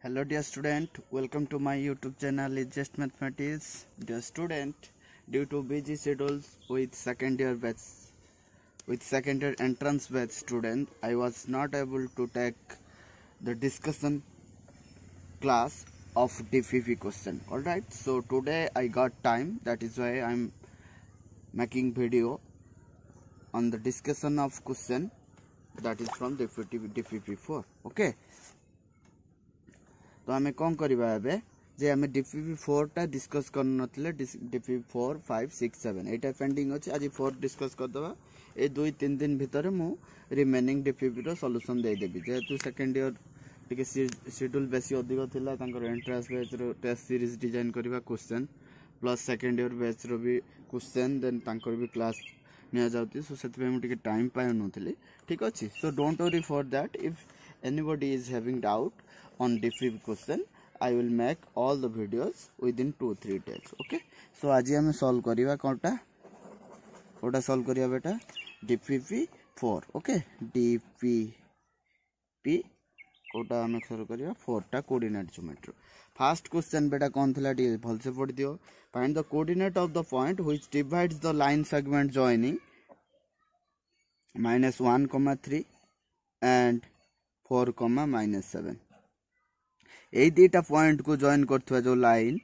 Hello dear student, welcome to my YouTube channel is Just Mathematics. Dear student, due to busy schedules with second year entrance batch student, I was not able to take the discussion class of DPP question. Alright, so today I got time, that is why I am making video on the discussion of question that is from DPP 4. Okay. तो आमे कौन करिबा एबे जे आमे DPP 4 टा discuss कर नथले DPP 4 5 6 7 एटा pending अछि आज 4 डिस्कस कर दबा ए 2-3 दिन भीतर मु रिमेनिंग DPP रो सॉल्यूशन दे देबी जेतु सेकंड ईयर टिके शेड्यूल बेसी अधिक थिला तांकर एंट्रेंस बैच रो टेस्ट सीरीज डिजाइन करबा question plus second year batch रो भी क्वेश्चन देन तांकर भी क्लास निया जाउती सो सेत पे मु टिके टाइम पाय नथली ठीक अछि so don't worry for that if anybody is having doubt on DPP question I will make all the videos within 2-3 days. Okay, so आज हम solve करिवा कोटा solve करिया बेटा DPP 4. Okay, DPP कोटा हम solve करिया 4 टा coordinate geometry. First question बेटा कौन थिला डी भल से पढ़ दियो. Find the coordinate of the point which divides the line segment joining -1, 3 and 4, -7. ए दीटा पॉइंट को जॉइन करथवा जो लाइन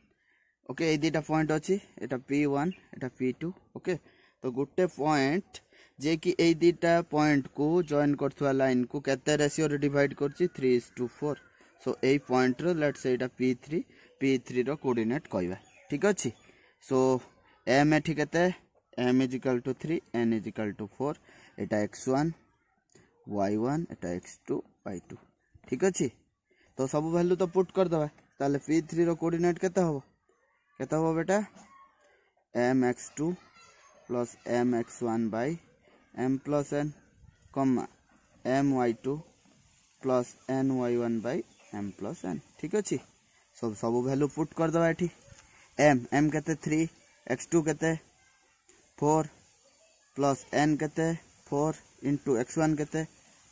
ओके ए दीटा पॉइंट अछि एटा P1 एटा P2 ओके तो गुटे पॉइंट जे कि ए दीटा पॉइंट को जॉइन करथवा लाइन को केते रेशियो रे डिवाइड करछि 3:4 सो ए point row let's say Etah P3 row coordinate कहबा ठीक अछि सो m एठी केते m = 3 n = 4 एटा x1 y1 एटा x2 y2 ठीक अछि तो सब वैल्यू तो पुट कर दबा ताले P3 रो कोऑर्डिनेट केता हो बेटा mx2 + mx1 / m + n my2 + ny1 / m + n ठीक अछि सब वैल्यू पुट कर दबा एठी m केते 3 x2 केते 4 + n केते 4 * x1 केते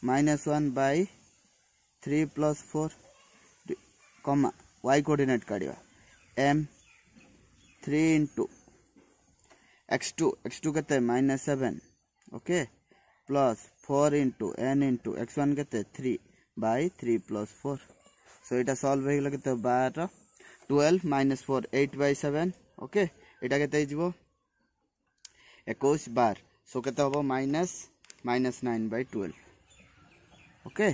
-1 / 3 + 4 y कोऑर्डिनेट काढिबा m 3 * x2 केते -7 ओके प्लस 4 * n * x1 केते 3 / 3 + 4 सो एटा सॉल्व हे गेल केते 12 12 -4 8/7 ओके एटा केते हिजबो 21 12 सो केते होबो -9/12 ओके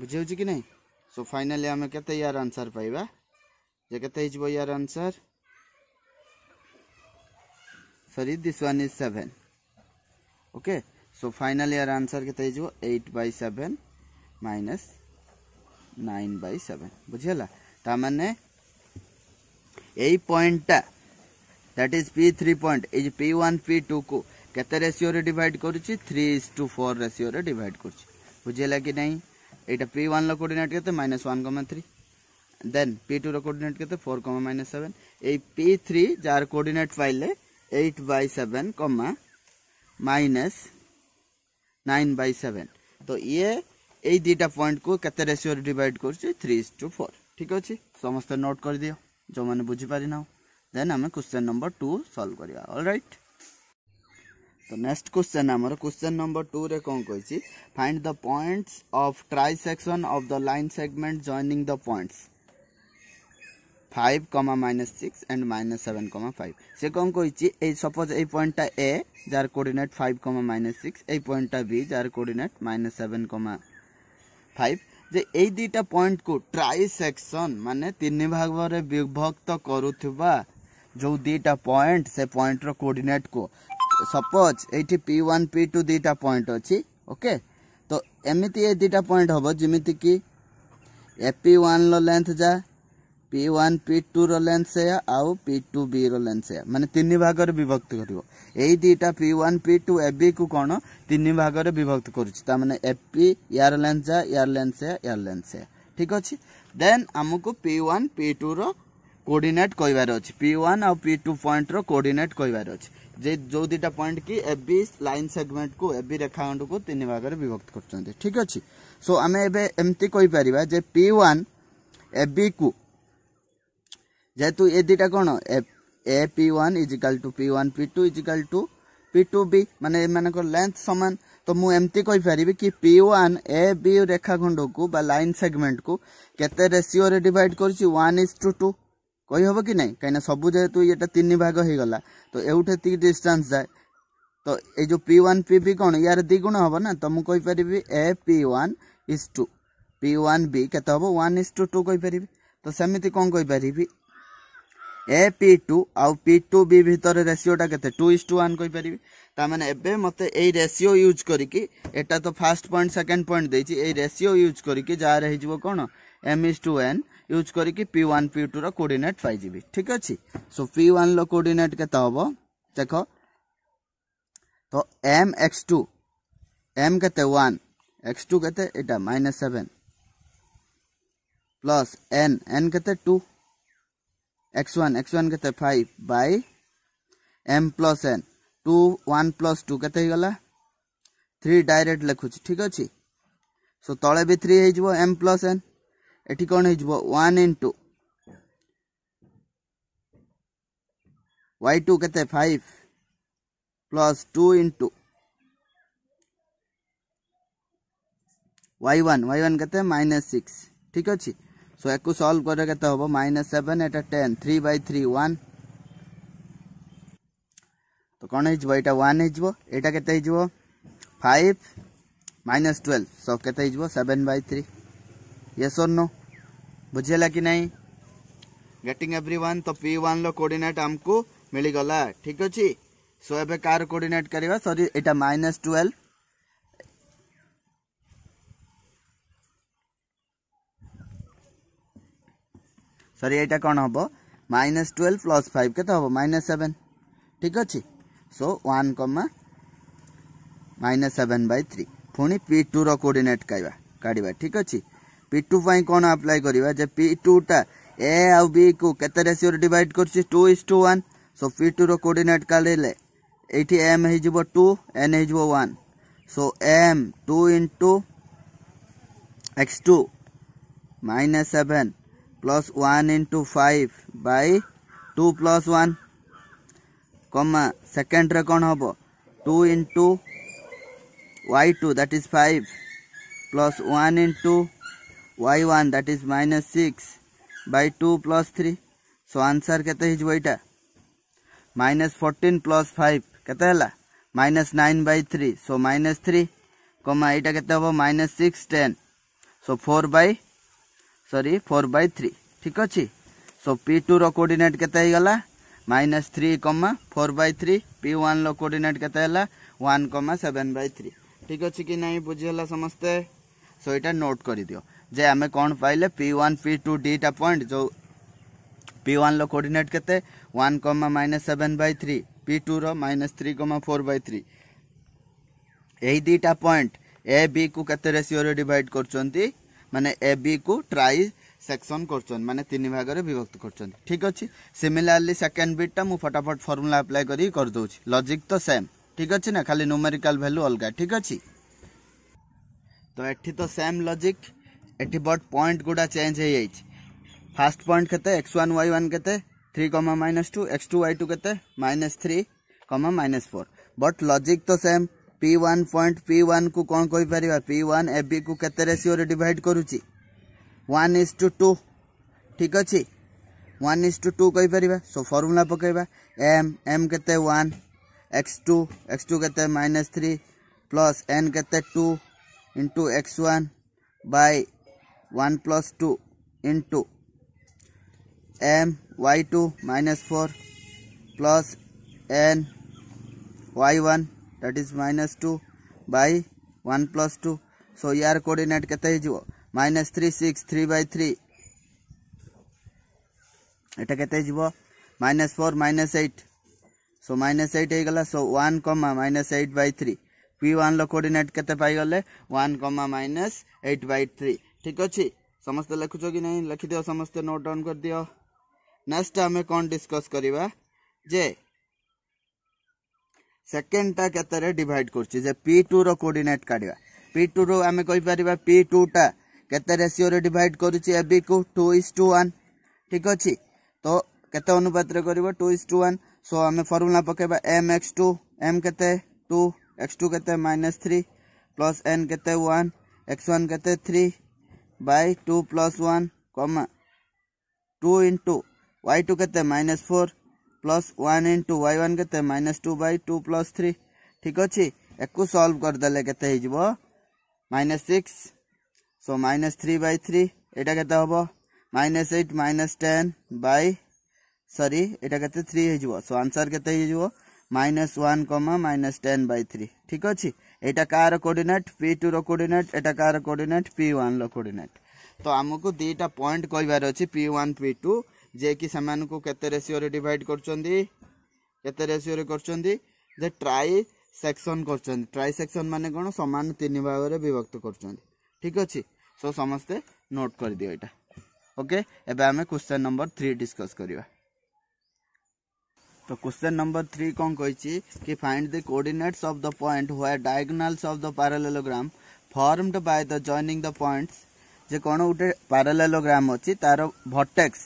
बुझियो कि नहीं सो फाइनली हमें केते यार आंसर पाइबा जे केते हिजबो यार answer sorry this one is 7 okay so finally यार आंसर केते हिजबो 8/7 -9/7 बुझियला ता माने एई point that is P3 point is P1 P2 को केते रेशियो रे डिवाइड करूची 3:4 रेशियो रे डिवाइड करूची बुझियला कि नहीं एटा P1 लो कोऑर्डिनेट केते -1, 3 देन P2 रो कोऑर्डिनेट केते 4, -7 ए P3 जार कोऑर्डिनेट पाइले 8/7, -9/7 तो ये ए दीटा पॉइंट को केते रेशियो रे डिवाइड करछि 3:4 ठीक अछि समस्त नोट कर दियो जो माने बुझी पारि ना देन हम क्वेश्चन नंबर 2 सॉल्व करिया ऑलराइट तो नेक्स्ट क्वेश्चन हमर क्वेश्चन नंबर 2 रे कोन कहछि find the points of trisection of the line segment joining the points 5, -6 and -7, 5 से कोन कहछि ए सपोज ए पॉइंट ता A जार कोऑर्डिनेट 5, -6 ए पॉइंट ता B जार कोऑर्डिनेट -7, 5 जे ए दीटा पॉइंट को ट्राइसेक्शन माने तीन भाग रे विभक्त करूथबा जो दीटा पॉइंट से पॉइंट रो कोऑर्डिनेट को सपोज एठी P1 P2 दीटा पॉइंट अछि ओके तो एमिति ए दीटा पॉइंट होबो जिमिति कि P1 रो लेंथ जा P1 P2 रो लेंथ से आउ P2 B रो लेंथ से माने तीन भाग रे विभक्त करिवो एई दीटा P1 P2 AB को कोन तीन भाग रे विभक्त करूछि ता माने FP यार लेंथ जा यार लेंथ से ठीक अछि देन हमको P1 P2 रो कोऑर्डिनेट कहबार अछि P1 और P2 पॉइंट रो कोऑर्डिनेट कहबार अछि जे जो दीटा पॉइंट की AB लाइन सेगमेंट को AB रेखाखंड को तीन भाग रे विभक्त करछन्ते ठीक अछि सो हमें एबे एम्ति कहि परिबा जे P1 AB को जेहेतु ए दुटा कौन ए P1 is equal to P1 P2 is equal to P2B माने एमानक लेंथ समान तो मु एमती कहि परिबी कि P1 ए बी रेखाखंड को बा लाइन सेगमेंट को केते रेशियो रे डिवाइड करछि 1:2 कहि हबो कि नहीं कहिना सब जेहेतु एटा 3 भाग हो गला तो एउठे ती डिस्टेंस जाए तो ए जो P1 PB कौन यार द्विगुण हबो ना तो मु कहि परिबी ए P1 इज टू P1B केते हबो 1:2 कहि परिबी तो सेमिति कोन कहि परिबी ए P2 आउ P2B भीतर रेशियोटा केते 2:1 कहि परिबी ता माने एबे मते एई रेशियो यूज करिकि एटा तो फर्स्ट पॉइंट सेकंड पॉइंट देछि एई रेशियो यूज करिकि जा रहि जिवो कोन m:n यूज करिकि P1 P2 रो कोऑर्डिनेट पाइ जिवि ठीक अछि सो P1 लो कोऑर्डिनेट केते हबो देखो तो mx2 m केते 1 x2 केते एटा -7 प्लस n केते 2 x1 केते 5 by m plus n 2 1 plus 2 केते गला 3 डायरेक्ट लिखुछि ठीक अछि सो तळे भी 3 हे जिवो m प्लस n एठी कोन हे जिवो 1 into y2 केते 5 प्लस 2 into y1 केते -6 ठीक अछि सो एकु सॉल्व करे केते होबो -7 एटा 10 3/3 1 तो कोन हे जिवो एटा 1 हे जिवो एटा केते हे जिवो 5 -12 सो केते हे जिवो 7/3 यस और नो बुझेला कि नहीं गेटिंग एवरीवन तो P1 लो कोऑर्डिनेट हमको मिली गला ठीक अछि सो एबे कार कोऑर्डिनेट करबा सॉरी एटा -12 सॉरी एटा कोन हबो -12 प्लस 5 केते हबो -7 ठीक अछि सो 1, -7/3 पुनी P2 रो कोऑर्डिनेट काढिबा ठीक अछि P2 पई कोन अप्लाई करिबा जे P2 टा A आ B को केते रेशियो रे डिवाइड करछि 2:1 सो P2 रो कोऑर्डिनेट काढिले एठी m हे जिवो 2 n हे जिवो 1 सो m 2 into x2 -7 plus 1 into 5 by 2 plus 1 comma second रे कोन हबो 2 into y2 that is 5 plus 1 into y1 that is -6 by 2 plus 3 so answer केते हिजबो एटा -14 plus 5 केते हला -9/3 so -3 comma एटा केते हबो -6 10 so 4/3 ठीक अछि सो P2 रो कोऑर्डिनेट केते हे गला -3, 4/3 P1 रो कोऑर्डिनेट केते हला 1, 7/3 ठीक अछि कि नहीं बुझियला समस्ते सो एटा नोट करि दियो जे हमें कोन पाइले P1 P2 डीटा पॉइंट जो P1 रो कोऑर्डिनेट केते 1, -7/3 P2 रो -3, 4/3 एही डीटा पॉइंट ए बी को केते रेशियो रे डिवाइड करचंती माने ए बी को ट्राई सेक्शन करचन माने 3 भाग रे विभक्त करचन ठीक अछि सिमिलरली सेकंड बिट ता मु फटाफट फार्मूला अप्लाई करी कर दोछि लॉजिक तो सेम ठीक अछि ना खाली न्यूमेरिकल वैल्यू अलगा ठीक अछि तो एठी तो सेम लॉजिक एठी बट पॉइंट गुडा चेंज हे जाइछ फर्स्ट पॉइंट केते x1 y1 केते 3, -2 x2 y2 केते -3, -4 बट लॉजिक तो सेम P1 पॉइंट P1 को कोन कहि परिबा P1 AB को केते रेशियो रे डिवाइड करूची 1:2 ठीक अछि 1:2 कहि परिबा सो फार्मूला पकेबा m केते 1 x2 केते -3 प्लस n केते 2 into x1 by 1 plus 2 into m y2 -4 plus n y1 that is -2 by 1 plus 2 so यार कोऑर्डिनेट केते हे जिवो -3, 6 3/3 एटा केते हे जिवो -4 -8 so -8 हे गला so 1, -8/3 P1 लो कोऑर्डिनेट केते पाई गले 1, -8/3 ठीक अछि समस्त लिखुछो कि नहीं लिखि दियो समस्त नोट डाउन कर दियो नेक्स्ट हमें कोन डिस्कस करिबा जे सेकंड टा केते रे डिवाइड करछि जे P2 रो कोऑर्डिनेट काढिबा P2 रो हमें कहि परिबा P2 टा केते रेशियो रे डिवाइड करूची ए बी को 2:1 ठीक अछि तो केते अनुपात रे करबो 2:1 सो हमें फार्मूला पकेबा mx2 m केते 2 x2 केते -3 प्लस n केते 1 x1 केते 3 बाय 2 + 1 कॉमा 2 into y2 केते -4 प्लस 1 into y1 केते -2 by 2 + 3 ठीक अछि एकु सॉल्व कर देले केते हे जिवो -6 सो -3/3 एटा केते होबो -8 -10 by सॉरी एटा केते 3 हे जिवो सो आंसर केते हे जिवो -1, -10/3 ठीक अछि एटा कार कोऑर्डिनेट p2 रो कोऑर्डिनेट एटा कार कोऑर्डिनेट p1 रो कोऑर्डिनेट तो हमको दीटा पॉइंट कहबार अछि p1 p2 जे कि समान को केते रेशियो रे डिवाइड करचंदी केते रेशियो रे करचंदी जे ट्राई सेक्शन करचंदी ट्राई सेक्शन माने कोन समान तीन भाग रे विभक्त करचंदी ठीक अछि सो समस्ते नोट कर दियो एटा ओके एबे हमें क्वेश्चन नंबर 3 डिस्कस करिवा तो क्वेश्चन नंबर 3 कोन कहिछि कि find the coordinates of the point where diagonals of the parallelogram formed by the joining the points जे कोन उटे पैरेललोग्राम अछि तार वर्टेक्स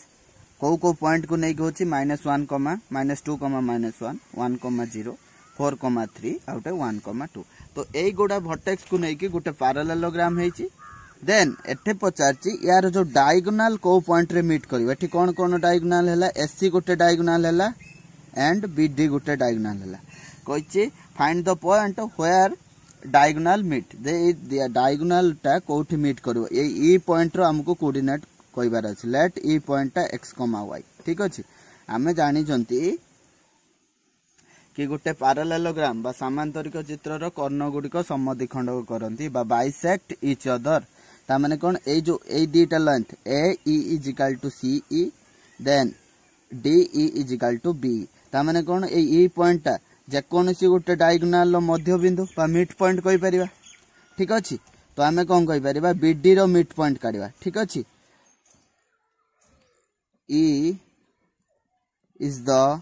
को पॉइंट को नै होछि -1, -2, -1, 1, 0 4, 3 आउटे 1, 2 तो एई गोडा वर्टेक्स को नै कि गुटे पैरेललोग्राम हेछि देन एठे पचारछि यार जो डायगोनल को पॉइंट रे मीट करिवे एठी कोन डायगोनल हैला एससी गुटे डायगोनल हैला एंड बीडी गुटे डायगोनल हैला कहिछि find the point where diagonal meet दे डायगोनल टा कोठी मीट करबो ई पॉइंट रो हमको कोऑर्डिनेट कहबार अछि लेट ई पॉइंट टा x, y ठीक अछि हमें जानि जंती कि गुटे पैरेललोग्राम बा समांतरिक चित्र रो कर्ण गुडी को समद्विखंड करंती बा बाइसेक्ट ईच अदर ता माने कोन ए जो ए दीटा length A E is equal to C E then D E is equal to B ता माने कोन ए ई पॉइंट ता जे कोनसी गुटे डायगोनल रो मध्य बिंदु बा मिड पॉइंट कहि परिबा ठीक अछि तो हमें कोन कहि परिबा बीडी रो मिड पॉइंट काढिबा ठीक अछि E is the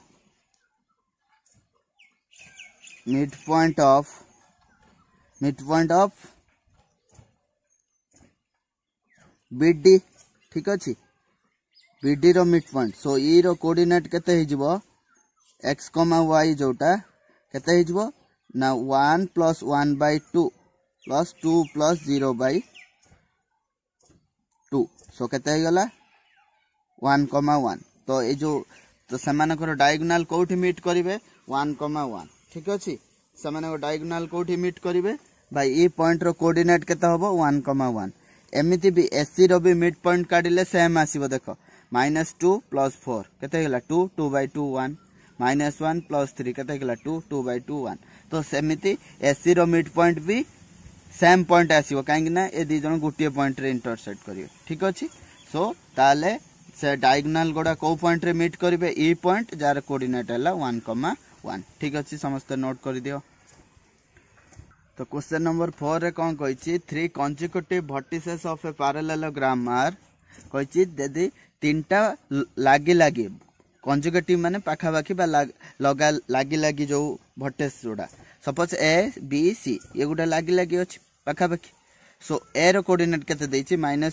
midpoint of BD ठीक अछि BD रो मिड पॉइंट सो E रो कोऑर्डिनेट केते हे जिवो x, y जोटा केते हे जिवो ना 1 + 1/2 + 2 + 0/2 सो केते हे गला 1, 1 तो ए जो तो समानकर डायगोनल कोठी मीट करिवे 1, 1 ठीक अछि समानकर डायगोनल कोठी मीट करिवे भाई ई पॉइंट रो कोऑर्डिनेट केता होबो 1, 1 एमिति भी एससी रो भी मिड पॉइंट काढिले सेम आसीबो देखो -2 + 4 केते गेला 2, 2/2 1 -1 + 3 केते गेला 2, 2/2 1 तो सेमिति एससी रो मिड पॉइंट भी सेम पॉइंट आसीबो काहे कि ना ए दी जण गुटिए पॉइंट रे इंटरसेक्ट करिवे ठीक अछि सो ताले से डायगोनल गोडा को पॉइंट रे मीट करिवे ई पॉइंट जार कोऑर्डिनेट हला 1, 1 ठीक अछि समस्त नोट कर दियो तो क्वेश्चन नंबर 4 रे कोन कहिछि 3 consecutive vertices of a parallelogram are कहिछि यदि तीनटा लागी consecutive माने पाखा बाकी बा लगा लागी जो vertex जोडा सपोज ए बी सी ये गोडा लागी अछि पाखा बाकी सो ए रो कोऑर्डिनेट केते दैछि -2, 1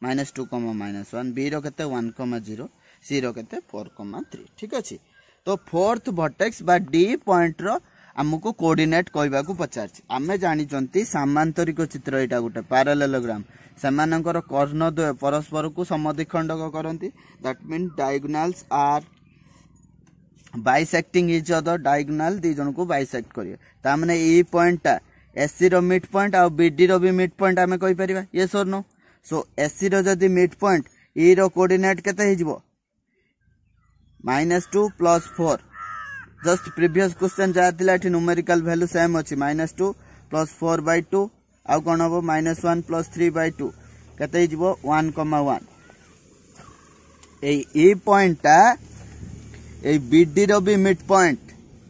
-2, -1 बी रो केते 1, 0 सी रो केते 4, 3 ठीक अछि तो फोर्थ वर्टेक्स बा डी पॉइंट रो हमको कोऑर्डिनेट कहबा को पचारछि हमें जानि जंती समांतरिक चित्र एटा गुटे पैरेललोग्राम समानकर कर्ण द्वय परस्पर को समद्विखंड करंती that mean diagonals are bisecting each other diagonal दी जन को बाइसेक्ट करियो ता माने ई पॉइंट ता एससी रो मिड पॉइंट आ बीडी रो भी मिड पॉइंट हमें कहि परिबा यस और नो सो एससी रो जदी मिड पॉइंट ई रो कोऑर्डिनेट केते हे जिवो -2 + 4 जस्ट प्रीवियस क्वेश्चन जा थिला एठी न्यूमेरिकल वैल्यू सेम अछि -2 + 4/2 आ कोन होबो -1 + 3/2 केते हे जिवो 1, 1 ए पॉइंट ता ए बीडी रो भी मिड पॉइंट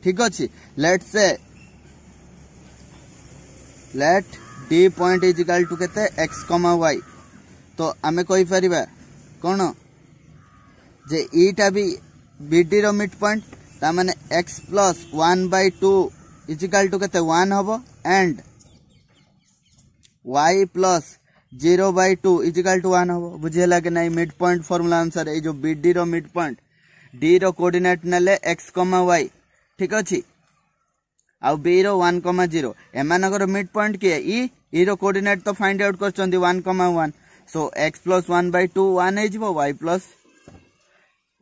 ठीक अछि let D point is equal to केते x, y तो आमे कहि परिबा कोन जे ईटा भी बीडी रो मिड पॉइंट ता माने x + 1/2 इज इक्वल टू केते 1 होबो एंड y + 0/2 इजिकल टू 1 हम बुझेगा कि नहीं मिड पॉइंट फॉर्मूला अनुसार ये जो बीडी रो मिड पॉइंट डी रो कोऑर्डिनेट नेले x, y ठीक अच्छी आउ बी रो 1,0 एमानकर मिड पॉइंट किए ई रो कोऑर्डिनेट तो फाइंड आउट करछंती 1,1 सो x + 1/2 1 हे जिवो y +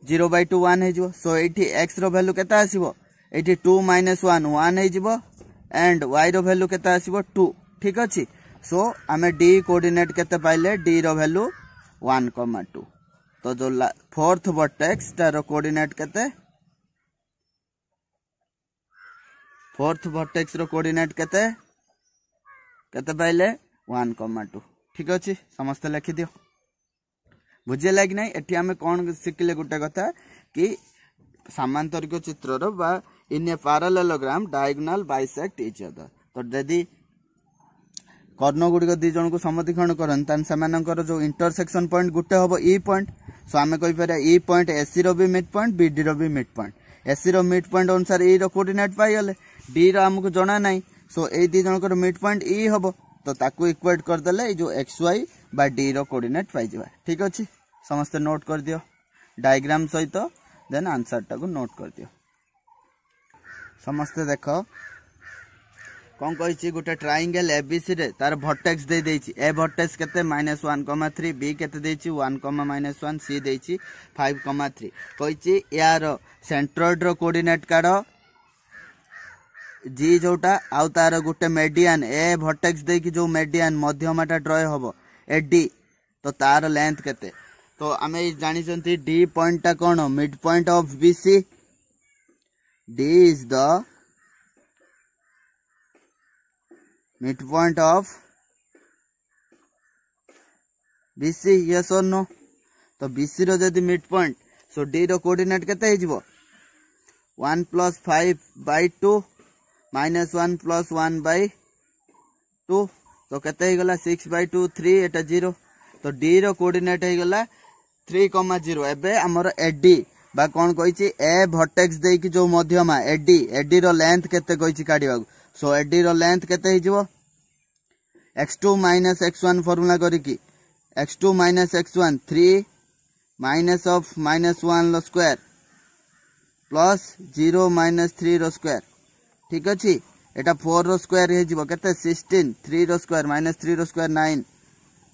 0/2 1 हे जिवो सो एठी x रो वैल्यू केता आसीबो एठी 2 - 1 1 हे जिवो एंड y रो वैल्यू केता आसीबो 2 ठीक अच्छी सो आमे d कोऑर्डिनेट केते पाइले d रो वैल्यू 1,2 तो जो फोर्थ वर्टेक्स तार कोऑर्डिनेट केते फोर्थ वर्टेक्स रो कोऑर्डिनेट केते केते पाइले 1,2 ठीक अच्छी समस्त लिखि दियो बुझेला कि नहीं एठी आमे कोन सिखले गुटे कथा कि समांतरिक चित्र रो बा in a parallelogram diagonal bisect each other तो यदि कर्ण गुड़िक दी जन को समद्विखंड करन तान सेमानकर जो इंटरसेक्शन पॉइंट गुटे हबो ई पॉइंट सो आमे कहि पारे ई पॉइंट एसी रो भी मिड पॉइंट बीडी रो भी मिड पॉइंट एसी रो मिड पॉइंट अनुसार ई रो कोऑर्डिनेट पाई गले डी रो हमको जणा नाही सो ए दी जनकर मिड पॉइंट ई हबो तो ताकू इक्वेट कर देले जो xy बा डी रो कोऑर्डिनेट पाई जबा ठीक अछि समस्त नोट कर दियो डायग्राम सहित देन आंसर टाको नोट कर दियो समस्त देखो कौन कही गोटे ट्रायंगल एबीसी रे तार वर्टेक्स दे देछि ए वर्टेक्स केते -1,3 बी केते देछि 1,-1 सी देछि 5,3 कहिछि यार सेंट्रोइड रो कोऑर्डिनेट काढो जी जोटा आउ तार गोटे मेडियन ए वर्टेक्स दे कि जो मेडियन मध्यमाटा ड्रॉ हबो ए डी तो तार लेंथ केते तो आमे जानि जंती डी पॉइंट ता कोन mid point of BC D is the midpoint of BC yes or no तो BC रो जदी मिड पॉइंट सो D रो कोऑर्डिनेट केते हे जिवो 1 + 5/2 -1 + 1/2 तो केते हे गला 6/2 3 एटा 0 तो D रो कोऑर्डिनेट हे गला 3,0 एबे हमर AD बा कोन कहिछि ए वर्टेक्स दे कि जो मध्यमा AD रो लेंथ केते कहिछि काढिबा सो AD रो लेंथ केते हे जिवो x2 - x1 फार्मूला करी की x2 - x1 3 माइनस ऑफ -1 रो स्क्वायर प्लस 0 - 3 रो स्क्वायर ठीक अछि एटा 4 रो स्क्वायर हे जिवो केते 16 3 रो स्क्वायर -3 रो स्क्वायर 9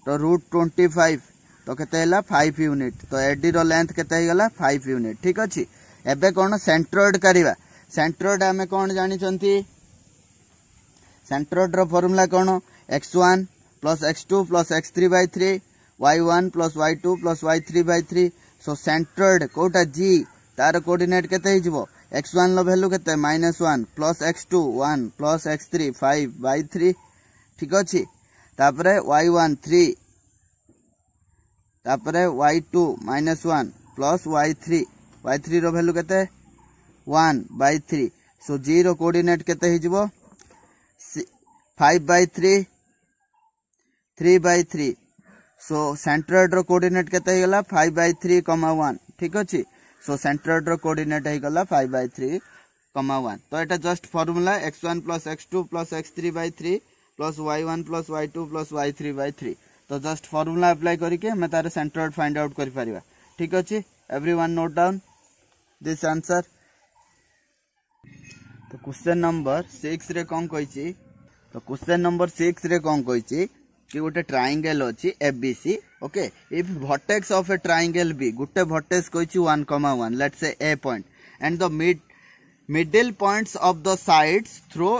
तो √25 तो केते हला 5 यूनिट तो AD रो लेंथ केते हे गला 5 यूनिट ठीक अछि एबे कोन सेंट्रोइड करिवा सेंट्रोइड हमें कोन जानि चंती सेंट्रोइड रो फार्मूला कोन x1 + x2 + x3/3 y1 + y2 + y3/3 सो सेंट्रोइड कोटा g तार कोऑर्डिनेट केते हे जिवो x1 लो वैल्यू केते -1 + x2 1 + x3 5/3 ठीक अछि तापरे y1 3 तापरे y2 -1 + y3 रो वैल्यू केते 1/3 सो g रो कोऑर्डिनेट केते हे जिवो 5/3 3/3 सो सेंट्रोइड रो कोऑर्डिनेट केते हे गला 5/3, 1 ठीक अछि सो सेंट्रोइड रो कोऑर्डिनेट हे गला 5/3, 1 तो एटा just formula x1 + x2 + x3/3 + y1 + y2 + y3/3 तो जस्ट फार्मूला अप्लाई करके हम तार सेंट्रोइड फाइंड आउट करि परिबा ठीक अछि everyone note down this answer तो क्वेश्चन नंबर 6 रे कोन कहिछि तो क्वेश्चन नंबर 6 रे कोन कहिछि कि गोटे ट्रायंगल अछि ABC okay if vertex of a triangle बी गोटे वर्टेक्स कहिछि 1,1 let's say a point and the middle points of the sides through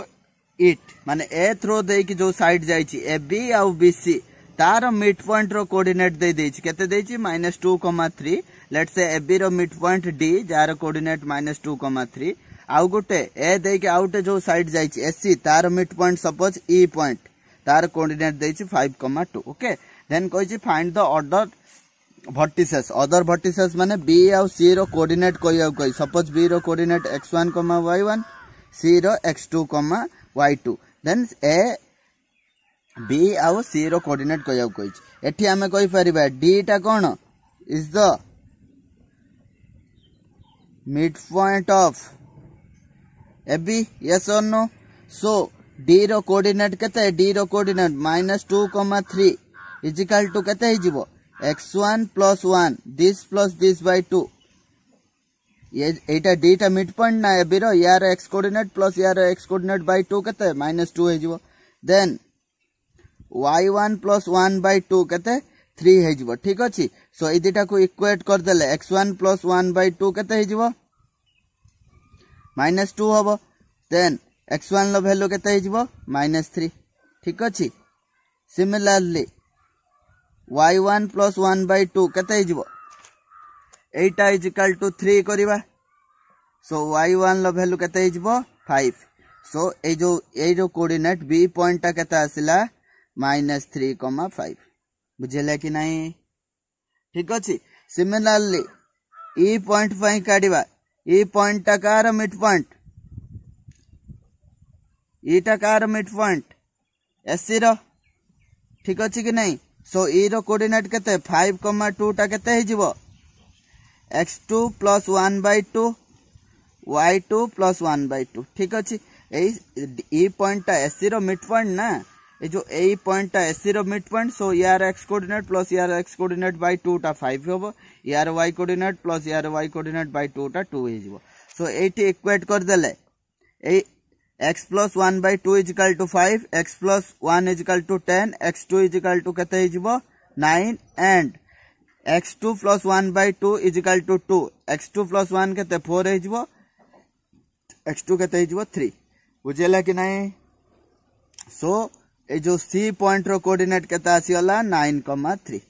it माने ए थ्रो दे कि जो साइड जाइछि ए बी आ बीसी तार मिड पॉइंट रो कोऑर्डिनेट दे देछि केते देछि -2,3 लेट्स से ए बी रो मिड पॉइंट डी जार कोऑर्डिनेट -2,3 आउ गोटे ए दे कि आउटे जो साइड जाइछि एसी तार mid point suppose E point तार कोऑर्डिनेट देछि 5,2 ओके देन कहिछि फाइंड द अदर वर्टिसेस माने बी आ सी रो कोऑर्डिनेट कहि सपोज बी रो कोऑर्डिनेट x1, y1 सी रो x2, y2 then A B आ सी रो कोऑर्डिनेट कहि एठी हमें कहि परिबा डी टा कोन is the mid point of AB yes or no so D रो कोऑर्डिनेट केते D रो कोऑर्डिनेट -2,3 इजिकल टू केते हे जिवो x1 + 1 this plus this by 2 ये एटा डीटा मिड पॉइंट ना एबी रो यार x कोऑर्डिनेट प्लस यार x कोऑर्डिनेट बाय 2 केते -2 हे जिवो देन y1 + 1 बाय 2 केते 3 हे जिवो ठीक अछि सो ए दिटा को इक्वेट कर देले x1 + 1 बाय 2 केते हे जिवो -2 हबो देन x1 लो वैल्यू केते हे जिवो -3 ठीक अछि सिमिलरली y1 + 1 बाय 2 केते हे जिवो एटा इज इक्वल टू 3 करिवा सो y1 लो वैल्यू केते हे जिवो 5 सो ए जो कोऑर्डिनेट b पॉइंट ता केते आसिला -3,5 बुझेले कि नहीं ठीक अछि सिमिलरली e पॉइंट पई काढिबा e पॉइंट ता कार मिड पॉइंट e ता कार मिड पॉइंट एसी रो ठीक अछि कि नहीं सो e रो कोऑर्डिनेट केते 5,2 ता केते हे जिवो x2 + 1 बाय 2 y2 + 1 बाय 2 ठीक अछि ए पॉइंट ता एसी रो मिड पॉइंट ना ए जो ए पॉइंट ता एसी रो मिड पॉइंट सो यार x कोऑर्डिनेट प्लस यार x कोऑर्डिनेट बाय 2 ता 5 होबो यार y कोऑर्डिनेट प्लस यार y कोऑर्डिनेट बाय 2 ता 2 हे जिवो सो एठी इक्वेट कर देले ए x + 1 बाय 2 = 5 x + 1 = 10 x2 = केते हे जिवो 9 एंड x2 + 1 बाय 2 = 2 x2 + 1 केते 4 हे जिवो x2 केते हे जिवो 3 बुझेला कि नहीं सो ए जो सी पॉइंट रो कोऑर्डिनेट केते आसीला 9,3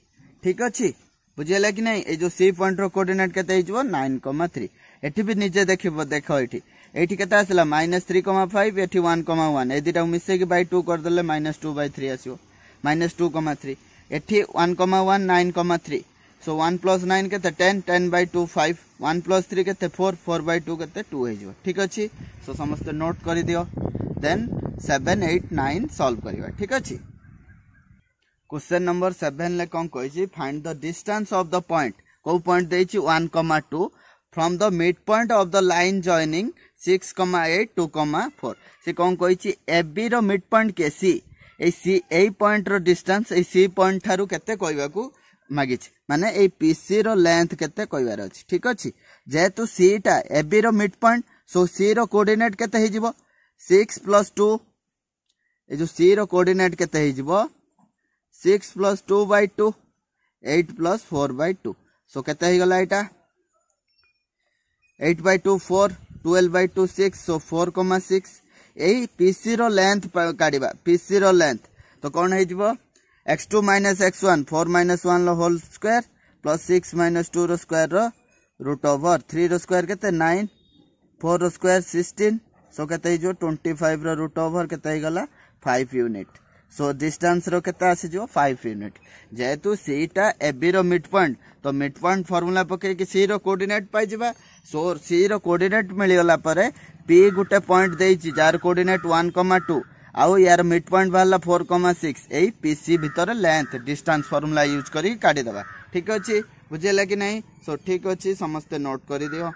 ठीक अछि बुझेला कि नहीं ए जो सी पॉइंट रो कोऑर्डिनेट केते हे जिवो 9,3 एठी भी निजे देखिबो देखो एठी केते आसीला -3,5 एठी 1,1 ए दिटा मिसे कि बाय 2 कर देले -2/3 आसीओ -2,3 एठी 1,1 9,3 सो 1 + 9 केते 10 10/2 5 1 + 3 केते 4 4/2 केते 2 हे जिवो ठीक अछि सो समस्त नोट करि दियो देन 7 8 9 सॉल्व करिवा ठीक अछि क्वेश्चन नंबर 7 ले कोन कहै find the distance of the point को पॉइंट देछि 1,2 from the mid point of the line joining 6,8 2,4 से कोन कहै एबी रो मिड पॉइंट के सी ए पॉइंट रो डिस्टेंस ए सी पॉइंट थारु केते कहबा को मागी माने ए पीसी रो लेंथ केते कहबार अछि ठीक अछि जेतु सी टा एबी रो मिड पॉइंट सो सी रो कोऑर्डिनेट केते हे जिवो 6 + 2 ए जो सी रो कोऑर्डिनेट केते हे जिवो 6 + 2/2 8 + 4/2 सो केते हे गला एटा 8/2 4 12/2 6 सो 4,6 ए पीसी रो लेंथ काढिबा पीसी रो लेंथ तो कोन हे जिवो x2 - x1 4 - 1 लो होल स्क्वायर प्लस 6 - 2 रो स्क्वायर रो रूट ओवर 3 रो स्क्वायर केते 9 4 रो स्क्वायर 16 सो केते जो 25 रो रूट ओवर केते गला 5 यूनिट सो डिस्टेंस रो केते आसी जो 5 यूनिट जेतु सी टा एबी रो मिड पॉइंट तो मिड पॉइंट फार्मूला पके कि सी रो कोऑर्डिनेट पाइ जिबा सो सी रो कोऑर्डिनेट मिली गला परे p गुटे पॉइंट देछि जार कोऑर्डिनेट 1,2 आउ यार मिड पॉइंट वाला 4,6 ए पीसी भीतर लेंथ डिस्टेंस फार्मूला यूज करी काढी दबा ठीक अछि बुझेला कि नहीं सो ठीक अछि समस्त नोट करि दियो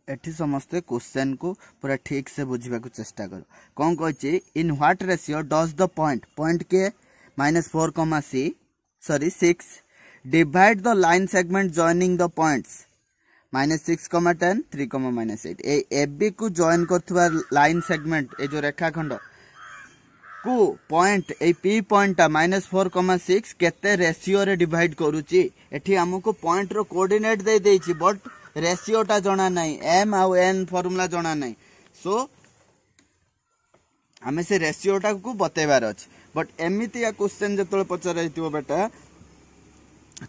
एठी समस्त क्वेश्चन को पूरा ठीक से बुझिबा को चेष्टा करो कोन कहछि in what ratio does the point के -4,6 divide the line segment joining the points -6,10 3,-8 ए एबी को जॉइन करथुवा लाइन सेगमेंट ए जो रेखाखंड को पॉइंट ए पी पॉइंट ता -4,6 केते रेशियो रे डिवाइड करूची एठी हमको पॉइंट रो कोऑर्डिनेट दे देछि बट रेशियो ता जणा नाही m आ n फार्मूला जणा नाही सो हमें से रेशियो टा को बतेबार अछि बट एमिति या क्वेश्चन जतले पचरा हितिबो बेटा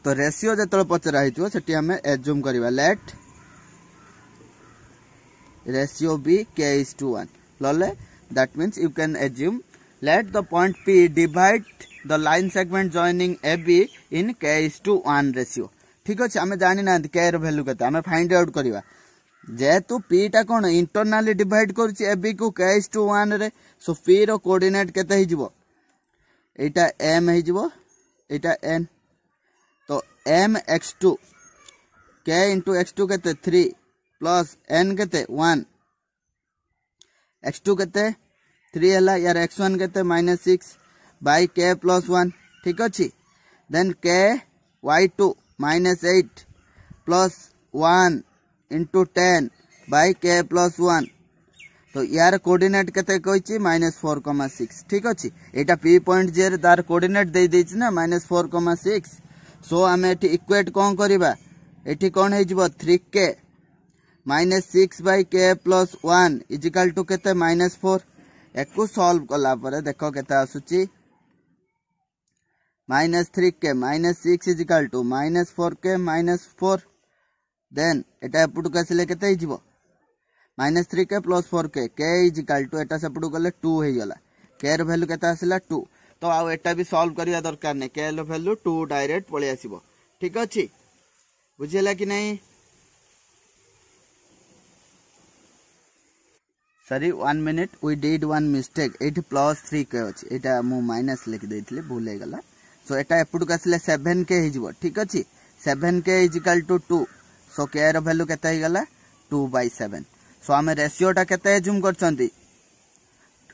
तो रेशियो जतले पचरा हितिबो सेठी हमें एज्यूम करबा लेट रेशियो बी k:1 लले that means you can assume let the point P divide the line segment joining AB in k:1 ratio ठीक अछि हमें जानि ना k रो वैल्यू केते हमें फाइंड आउट करबा जेतु P टा कोन इंटरनली डिवाइड करछि AB को k:1 रे सो P रो कोऑर्डिनेट केते हि जिवो एटा m हि जिवो एटा n तो m x2 k into x2 केते 3 प्लस n केते 1 x2 केते 3 हला यार x1 केते -6 बाय के प्लस 1 ठीक अच्छे देन के y2 -8 प्लस 1 इंटू 10 बाय के प्लस 1 तो यार कोऑर्डिनेट केते कहछि -4,6 ठीक अच्छे एटा p पॉइंट जे तार कोऑर्डिनेट दे देछि ना -4,6 सो आमे एठी इक्वेट कोन करबा एठी कोन हे जिवो 3k -6 बाय के प्लस 1 इजिकल टू केते -4 एकु सॉल्व कला परे देखो केते आसुची -3k -6 is equal to -4k -4 then एटा एपुटु कसिले केते हे जिवो -3k plus 4k k is equal to एटा सेपुटु गले 2 हे गला k र वैल्यू केते आसिला 2 तो आ एटा भी सॉल्व करिया दरकार नै k र वैल्यू 2 डायरेक्ट पळे आसीबो ठीक अछि बुझिला कि नहीं sorry 1 minute we did one mistake eight plus 3k अछि एटा मु माइनस लिख देथिले भूल हे गला सो एटा एपुटु कसिले 7k हे जिवो ठीक अछि 7k is equal to 2 so k र वैल्यू केते हे गला 2/7 सो आमे रेशियो टा केते एज्यूम करछंती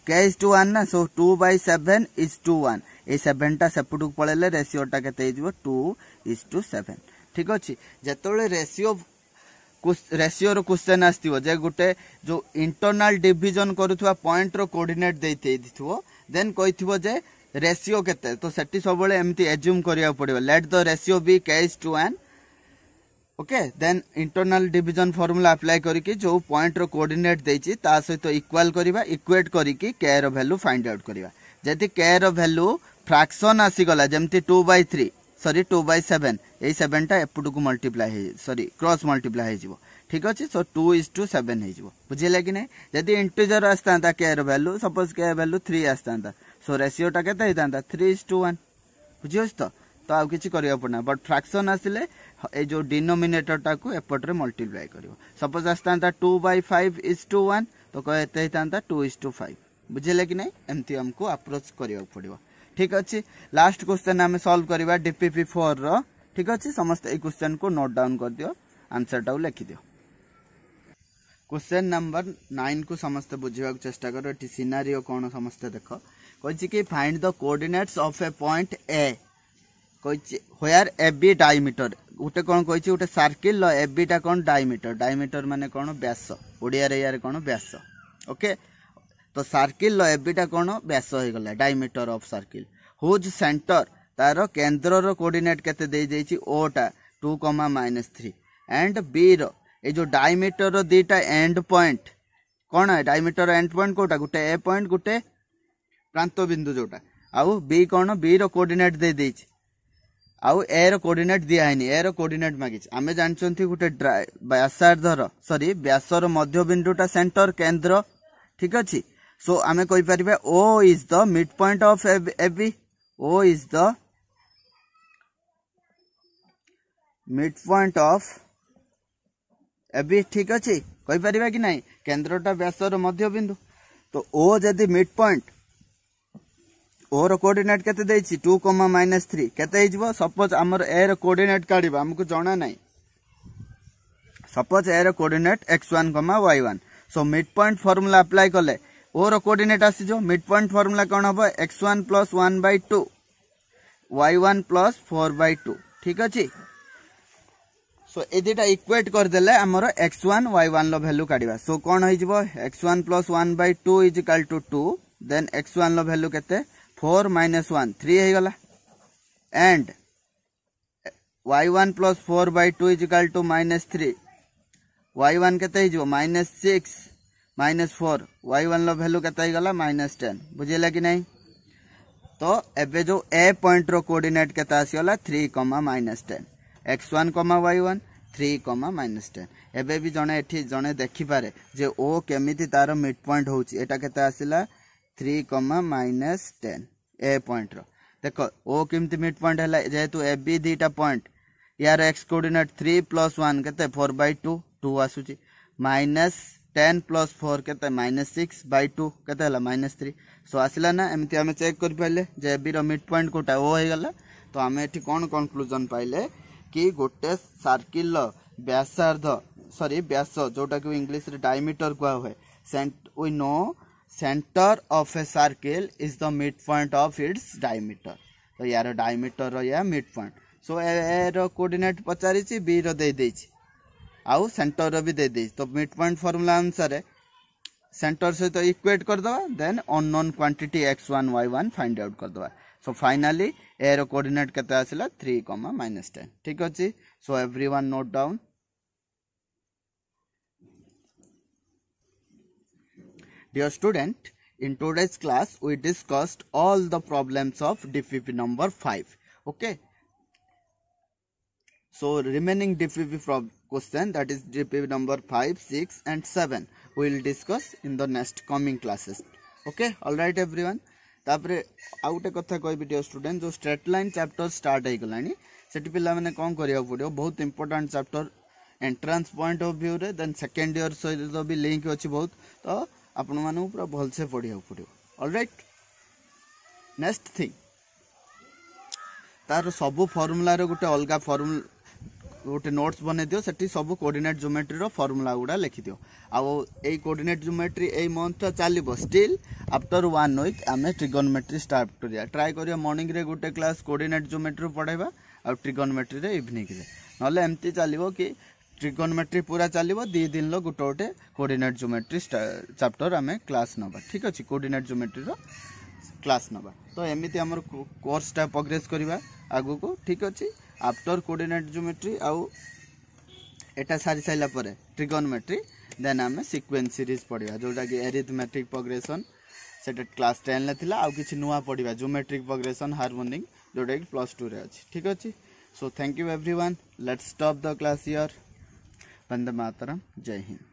k is to 1 ना सो 2/7 is to 1 ए 7 टा सेपुटु पळेले रेशियो टा केते हे जिवो 2:7 ठीक अछि जेतोले रेशियो रो क्वेश्चन आस्तिवो जे गुटे जो इंटरनल डिवीजन करूथवा पॉइंट रो कोऑर्डिनेट देते दिथवो देन कहिथवो जे रेशियो केते तो सेठी सबले एम्ति एज्यूम करिया पड़िबो let the ratio be k is to 1 okay then internal division formula apply करिकि जो पॉइंट रो कोऑर्डिनेट देछि ता सहित इक्वल करिबा इक्वेट करिकि k रो वैल्यू फाइंड आउट करिबा जति k रो वैल्यू फ्रैक्शन आसी गला जेमति 2/3 सॉरी 2/7 ए 7 टा एपुटु को मल्टीप्लाई हे सॉरी क्रॉस मल्टीप्लाई हे जिवो ठीक अछि सो 2:7 हे जिवो बुझिले कि नै जति इंटीजर आस्तांता k रो वैल्यू सपोज k वैल्यू 3 आस्तांता सो रेशियो टा केते हेतांता 3:1 बुझियोस तो आउ किछि करिया पड़ना बट फ्रैक्शन आसिले ए जो डिनोमिनेटर टा को एपटरे मल्टीप्लाई करिवो सपोज आस्तांता 2/5:1 तो कहते हेतांता 2:5 बुझिले कि नै एमती हमको अप्रोच करिया पड़िवो ठीक अछि लास्ट क्वेश्चन हमें सॉल्व करिवा DPP4 रो ठीक अछि समस्त ए क्वेश्चन को नोट डाउन कर दियो आंसर टा लिखि दियो क्वेश्चन नंबर 9 को समस्त बुझिवा चेष्टा करो एटी सिनेरियो कोन समस्त देखो कहछि कि find the coordinates of a point A कहछि वेयर AB डायमीटर उटे कोन कहछि उटे सर्किल लो AB टा कोन डायमीटर माने कोन व्यास ओडिया रे यार कोन व्यास ओके तो सर्किल लो AB टा कोन व्यास हो गला diameter of circle whose centre तारो केंद्र रो कोऑर्डिनेट केते दे देछि O टा 2,-3 एंड B रो ए जो डायमीटर रो दीटा एंड पॉइंट कोन है diameter and point Kota Gute A point गुटे प्रांत बिंदु जोटा आउ B कोन B रो कोऑर्डिनेट दे देछि आउ ए रो कोऑर्डिनेट दिया हैनी ए रो कोऑर्डिनेट मागिछ आमे जानचंती गुटे व्यासार्धर सॉरी व्यासर मध्य बिंदुटा सेंटर केंद्र ठीक अछि सो आमे कहि परिबे O is the mid point of AB O is the mid point of AB ठीक अछि कहि परिबे कि नै केंद्रटा व्यासर मध्य बिंदु तो O जदी मिड पॉइंट O रो कोऑर्डिनेट केते देछि 2,-3 केते हिजबो सपोज हमर A रो कोऑर्डिनेट काढिबा हमकु जणा नै सपोज A रो coordinate x1, y1 so mid point formula apply करले O रो कोऑर्डिनेट आसी जो मिड पॉइंट फार्मूला कोन हबो x1 + 1/2 y1 + 4/2 ठीक अछि सो ए दिटा इक्वेट कर देले हमर x1 y1 लो वैल्यू काढिबा सो कोन हिजबो x1 + 1/2 = 2 देन x1 लो वैल्यू केते 4 - 1 3 हे गला एंड y1 + 4/2 = -3 y1 केते हिजो -6 -4 y1 लो वैल्यू केते हे गला -10 बुझिला कि नै तो एबे जो A पॉइंट रो कोऑर्डिनेट केते आसीला 3, -10 x1, y1 3, -10 एबे भी जने एठी जने देखि पारे जे O केमिति तारो मिड पॉइंट होउची एटा केते आसीला 3, -10 A पॉइंट रो देखो O केमिति मिड पॉइंट हला जेहेतु AB दीटा पॉइंट यार x कोऑर्डिनेट 3 + 1 केते 4/2 2 आसुची -10 + 4 केते -6/2 केते हला -3 सो आसिला ना एमति हमें चेक कर पाइले जे AB रो मिड पॉइंट कोटा O हे गला तो हमें एठी कोन कंक्लूजन पाइले कि गोटे सर्किल रो व्यासार्ध सॉरी व्यास जोटा कि इंग्लिश रे डायमीटर को होय since we know centre of a circle is the mid point of its diameter. तो यार डायमीटर या मिड पॉइंट। सो ए रो कोऑर्डिनेट पचारिछि, बी रो दे देछि, आउ सेंटर रो भी दे देछि। तो मिड पॉइंट फार्मूला अनुसार सेंटर सहित इक्वेट कर दवा, then unknown quantity x1 y1 find out कर दवा। सो फाइनली ए रो कोऑर्डिनेट केते आसिला 3, -10। ठीक अछि। So everyone note down. Dear student, in today's class we discussed all the problems of DPP number 5. Okay. So remaining DPP question, that is DPP number 5, 6 and 7 we will discuss in the next coming classes. Okay. Alright everyone. तापरे आउटे कथा कहबी dear student, जो straight line chapter start हो गलानी सेठी पिला माने कोन करिया पड़ियो, बहुत important chapter entrance point of view रे, देन सेकंड ईयर सहित भी लिंक अछि बहुत। तो आपण मानू पूरा भल से पढ़िया पड़ो। ऑलराइट। नेक्स्ट थिंग, तार सब फॉर्मूला रो गोटे अलगा फॉर्मूला गोटे नोट्स बने दियो, सेठी सब कोऑर्डिनेट ज्योमेट्री रो फॉर्मूला गुडा लिखि दियो। आ ए कोऑर्डिनेट ज्योमेट्री ए मंथ चलिबो, स्टिल आफ्टर 1 वीक आमे ट्रिगोनोमेट्री स्टार्ट करिया। ट्राई करिया मॉर्निंग रे गोटे क्लास कोऑर्डिनेट ज्योमेट्री पढ़ाइबा आ ट्रिगोनोमेट्री रे इवनिंग रे, नले एमती चलिबो कि ट्रिगोनोमेट्री पूरा चलिबो 2 दिन लो गोटे गोटे कोऑर्डिनेट ज्योमेट्री चैप्टर आमे क्लास नबा। ठीक अछि। कोऑर्डिनेट ज्योमेट्री रो क्लास नबा। तो एमिति हमर कोर्स टा प्रोग्रेस करिबा आगु को। ठीक अछि। आफ्टर कोऑर्डिनेट ज्योमेट्री आउ एटा सारी साइला परे ट्रिगोनोमेट्री, देन आमे सीक्वेंस सीरीज पढ़िबा, जोटा कि एरिथमेटिक प्रोग्रेशन सेटा क्लास 10 ले थिला, आउ किछि नुवा पढ़िबा ज्योमेट्रिक प्रोग्रेशन हार्मोनिक, जोटा कि +2 रे अछि। ठीक अछि। So thank you everyone, let's stop the class here. वंदे मातरम। जय हिंद।